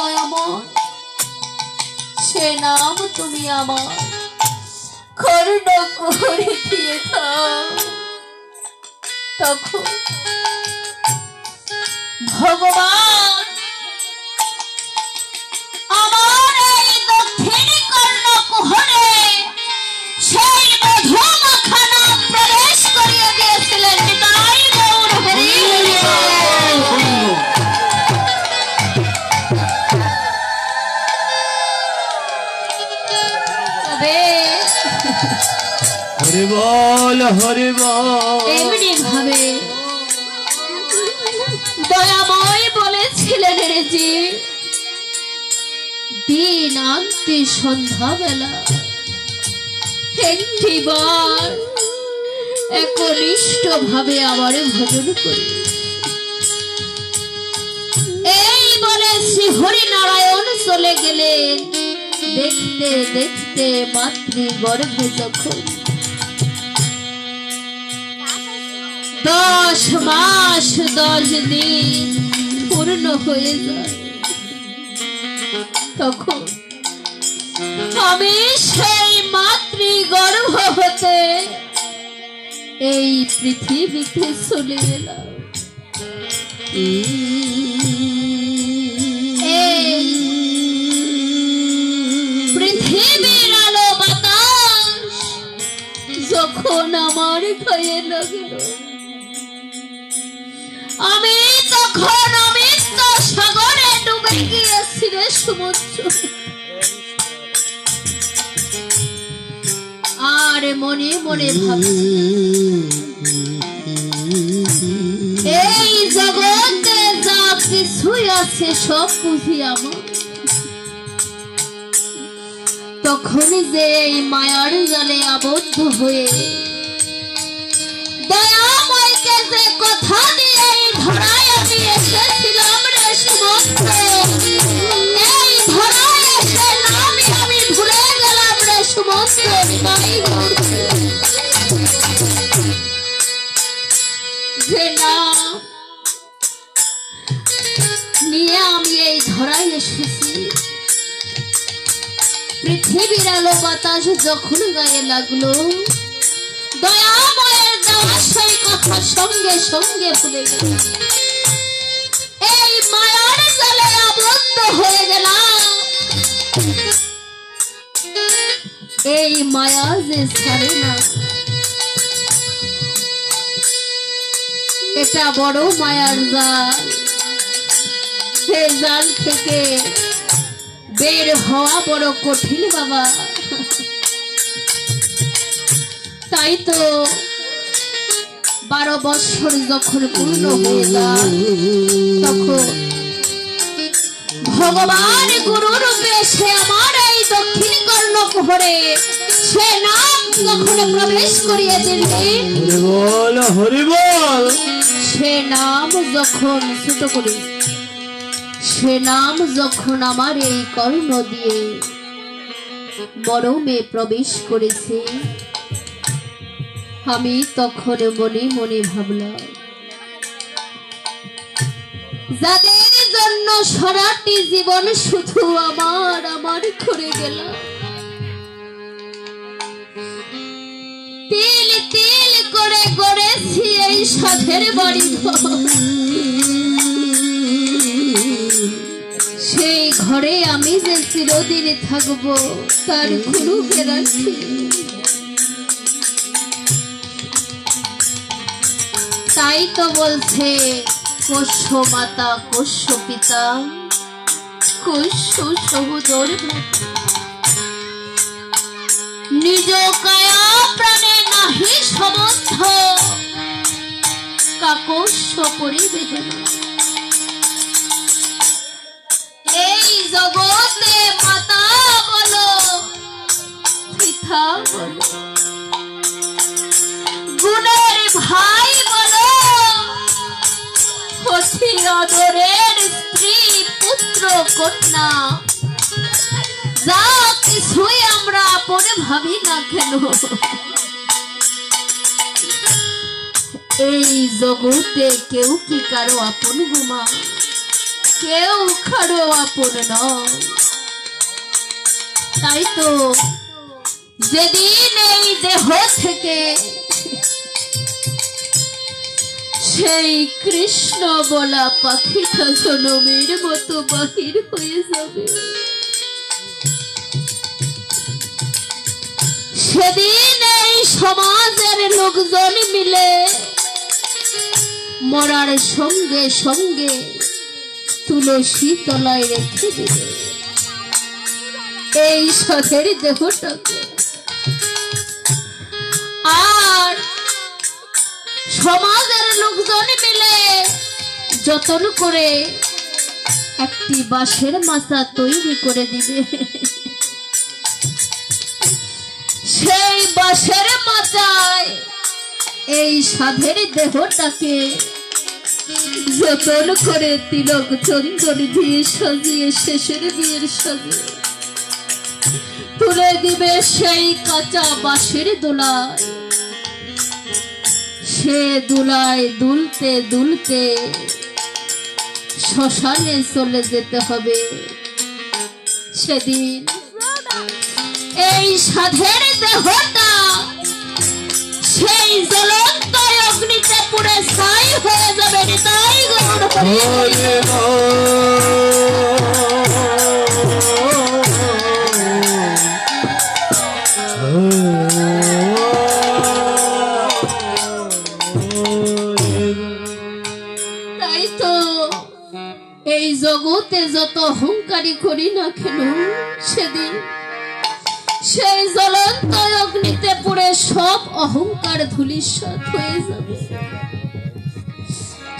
দয়াময়, সে নাম তুমি আমার কর্ণ করে দিয়ে দাও। তখন ভগবান আমার এই দক্ষিণ কর্ণ কুহরে সেই মধুমাখানা প্রবেশ করিয়ে দিয়েছিলেন। নিতাই গৌর হরি হরি বল। হরি বল। এমনি ভাবে দয়াময় বলেছিলেন যে দিন আনতে সন্ধ্যাবেলা একটিবার একনিষ্ঠ ভাবে আমার ভজন করি। এই বলে শ্রী হরিনারায়ণ চলে গেলেন। দেখতে দেখতে মাতৃ গর্ভে যখন 10 মাস 10 দিন পূর্ণ হয়ে যায়, তখন আমি সেই মাতৃ গর্ভ হতে এই পৃথিবীতে চলে এলাম। পৃথিবীর আলো বাতাস যখন আমার গায়ে লাগলো, আমি তখন অমৃত সাগরে ডুবে গিয়েছি রে সমুদ্র। আর মনে মনে ভাবছি এই জগতে যা কিছুই আছে সব বুঝি আমার। তখন যে এই মায়ার জালে আবদ্ধ হয়ে দয়াময়কে যে কথা দিয়ে এই ধরায় আমি এসেছিলাম রে সমুদ্র, এই ধরায় এসে নামই আমি ভুলে গেলাম রে সমুদ্র। যে নাম নিয়ে আমি এই ধরায় এসেছি, পৃথিবীর আলো বাতাস যখন গায়ে লাগলো, দয়াময়ের দেওয়া সেই কথা সঙ্গে সঙ্গে ভুলে গেল। এই মায়ার জালে আবদ্ধ হয়ে গেলাম। এই মায়া যে ছাড়ে না, এটা বড় মায়ার জাল। সেই জাল থেকে বের হওয়া বড় কঠিন বাবা। তাই তো 12 বছর যখন পূর্ণ হয়ে যায়, তখন ভগবান গুরু রূপে সে আমার এই দক্ষিণ কর্ণ কুহরে সে নাম যখন প্রবেশ করিয়ে দিলেন, হরি বল। সে নাম যখন ছোট করে সে নাম যখন আমার এই কর্ণ দিয়ে মরমে প্রবেশ করেছে, আমি তখন মনে মনে ভাবলাম যাদের জন্য সারাটি জীবন শুধু আমার আমার করে গেল, তিল তিল করে গড়েছি এই সাধের বাড়ি ঘর, সেই ঘরে আমি যে চিরদিন থাকবো তার কোনো গ্যারান্টি। তাই তো বলছে কোষ্য মাতা কোষ্য পিতা কোষ্য সহোদর নিজ কায়া প্রাণে নাহি সম্বন্ধ কাকস্য পরিবেদনা। এই জগতে মাতা বলো পিতা বলো গুণের ভাই বলো অতি আদরের স্ত্রী পুত্র কন্যা যা কিছুই আমরা আপন ভাবি না কেন, এই জগতে কেউ কি কারো আপন গোমা? কেউ কারো আপন নয়। তাই তো যেদিন এই দেহ থেকে সেই কৃষ্ণ বলা পাখিটা জনমের মতো বাহির হয়ে যাবে, সেদিন এই সমাজের লোকজন মিলে মরার সঙ্গে সঙ্গে তুলসী তলায় রেখে দিবে এই সাধের দেহটাকে। আর সমাজের লোকজন মিলে যতন করে একটি বাঁশের মাচা তৈরি করে দিবে, সেই বাঁশের মাচায় এই সাধের দেহটাকে যতন করে তিলক চন্দন দিয়ে সাজিয়ে শেষের বিয়ের সাজে তুলে দিবে সেই কাঁচা বাঁশের দোলায়। সে দুলায় দুলতে দুলতে শ্মশানে চলে যেতে হবে। সেদিন এই সাধের দেহটা সেই জ্বলন্ত অগ্নিতে পুড়ে ছাই হয়ে যাবে। তাই গৌর হরি এই জগতে যত অহংকারী করি না কেন, সেদিন সেই জ্বলন্ত অগ্নিতে পুড়ে সব অহংকার ধূলিসাৎ হয়ে যাবে।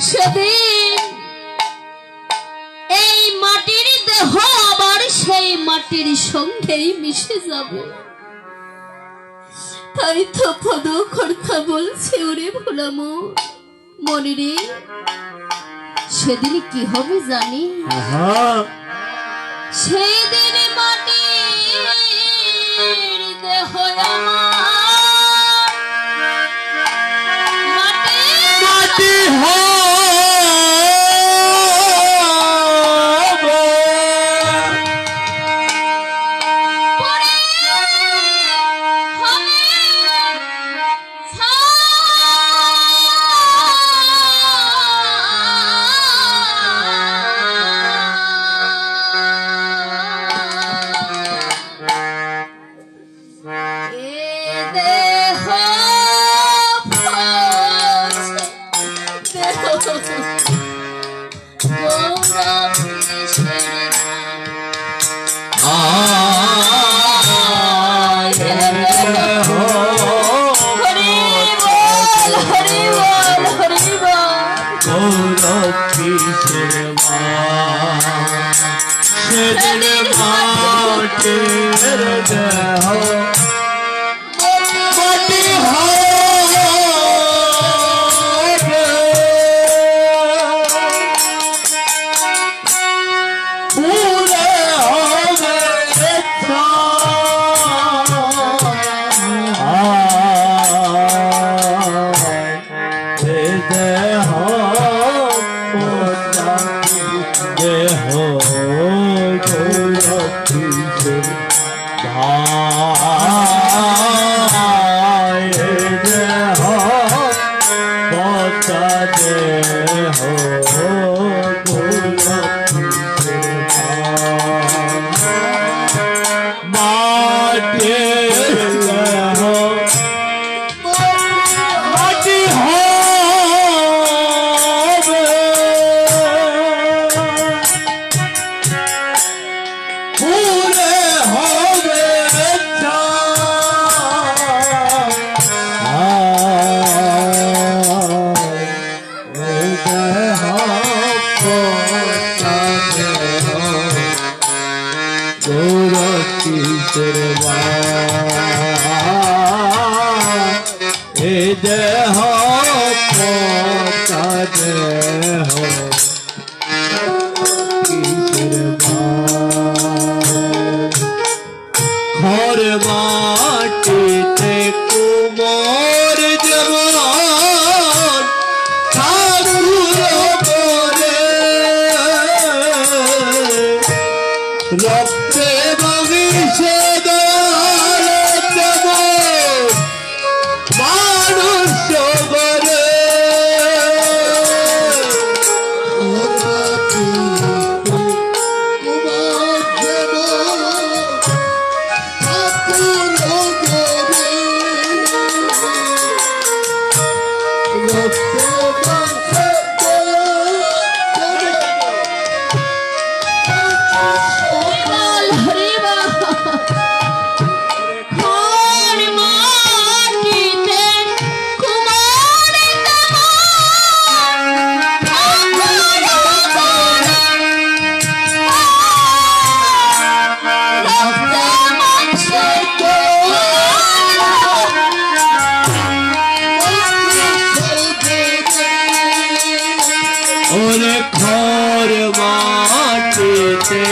সেদিন এই মাটির দেহ আবার সেই মাটির সঙ্গেই মিশে যাবে। তাই তো পদ কর্তা বলছে, ওরে ভোলা মনে রে, সেদিন কি হবে জানি? সেদিন মাটির দেহ মাটি রক্তে মাংসে দয়ালে তেমন মানুষ গড়ে ওরে খর মাটিতে